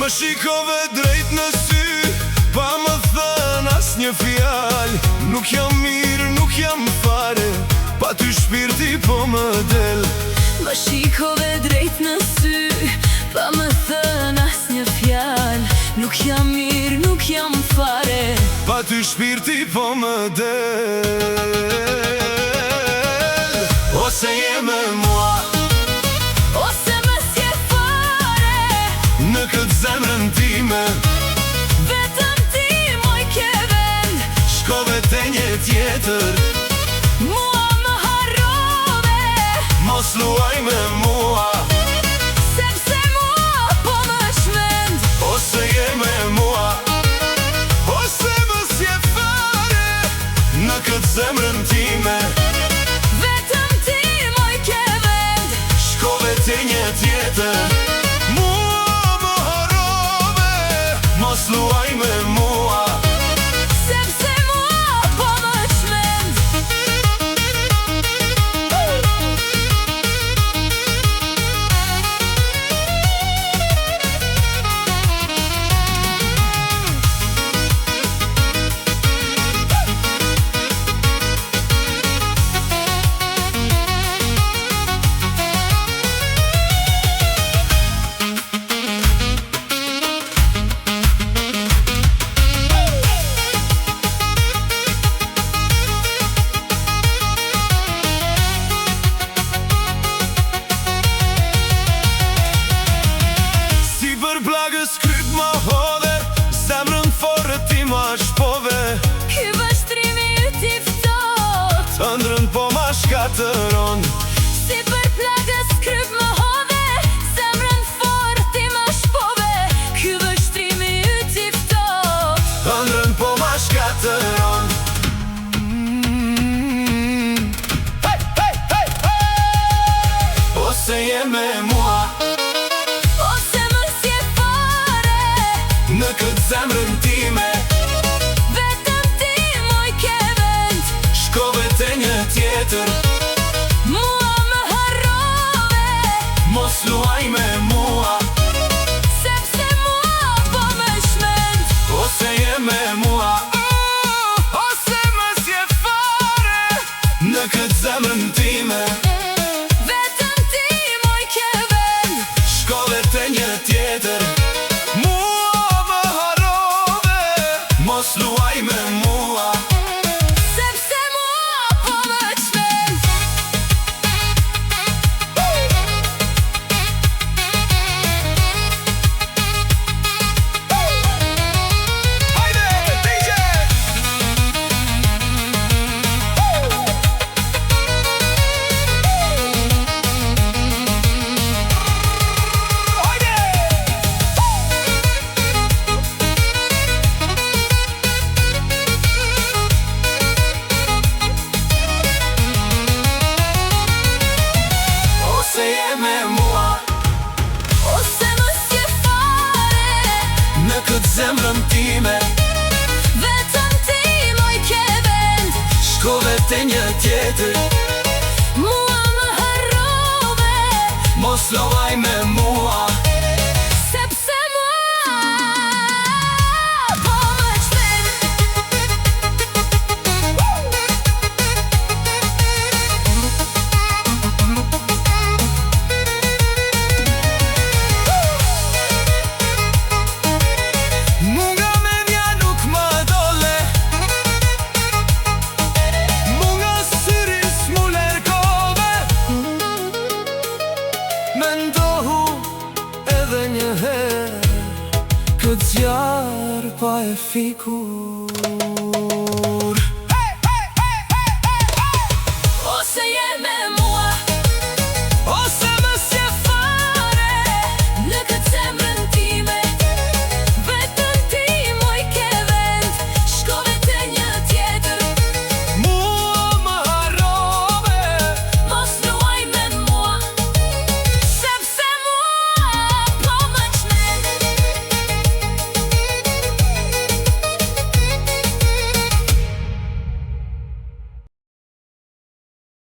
Më shikove drejt në sy, pa më thënë as një fjal. Nuk jam mirë, nuk jam fare, pa ty shpirti po më del. Më shikove drejt në sy, pa më thënë as një fjal. Nuk jam mirë, nuk jam fare, pa ty shpirti po më del. Ose je me mua, ose më s'je fare, në këtë zemrën time. Vetëm ti moj ke vend, shkove te një tjetër. Mua më harrove, mos luaj me mua, sepse mua po më shmend. ose je me mua, ose më s'je fare, në këtë zemrën time. Vetëm ti moj ke vend, shkove te një tjetër. Mua më harrove, mos luaj me mua, sepse mua po më shmend. Skryt ma hodhe, zemrën forë ti ma shpove. Ky vështrimi yt i ftoht, Ëndrën po ma shkatëron. si për plagës kryp më hodhe, zemrën fort ti ma shpove. Ky vështrimi yt i ftoht, Ëndrën po ma shkatëron. Ose je me mua, ose më s'je fare, në këtë zemrën time. vetëm ti moj ke vend, shkove te një tjetër. mua më harrove, mos luaj me mua, sepse mua po më shmend. ose je me mua, ose më s'je fare, në këtë zemrën time. Vetëm ti moj ke vend, shkove te një tjetër. Mua më harrove, mos luaj me mua, sepse mua po më shmend. Hajde, DJ! Ose je me mua, Ose më s'je fare, në këtë zemrën time. vetëm ti moj ke vend, shkove te një tjetër. mua më harrove, mos luaj me mua, sepse mua po më shmend. Munga me mja nuk më dole, munga syrin s'mu lërkove. Mendohu edhe një herë, këtë zjarë pa e fikur.